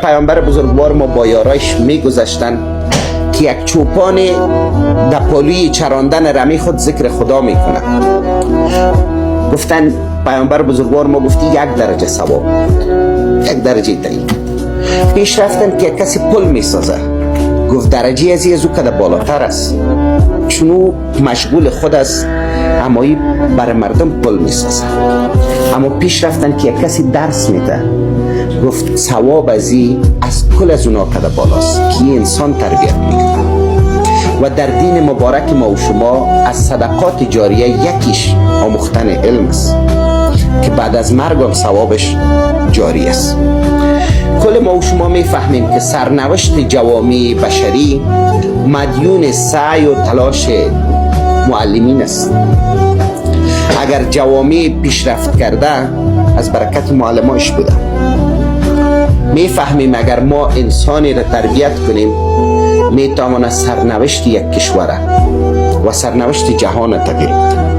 پیامبر بزرگوار ما با یارایش میگذشتن که یک چوپان در پالوی چراندن رمی خود ذکر خدا میکنه. گفتن پیامبر بزرگوار ما گفتی 1 درجه ثواب، 1 درجه تعیین. پیش رفتن که کسی پل میسازه، گفت درجه از او که بالاتر است، چونو مشغول خود است امایی برای مردم پل میسازه. اما پیش رفتن که کسی درس میده، گفت ثواب از کل از اونا که بالاست که انسان تربیت میکنه. و در دین مبارک ما و شما از صدقات جاریه یکیش آموختن علم است که بعد از مرگ هم ثوابش جاری است. کل ما و شما میفهمیم که سرنوشت جوامع بشری مدیون سعی و تلاش معلمین است. اگر جوامع پیشرفت کرده از برکت معلماش بوده. میفهمیم اگر ما انسانی را تربیت کنیم میتواند سرنوشت یک کشور و سرنوشت جهان تغییر بده.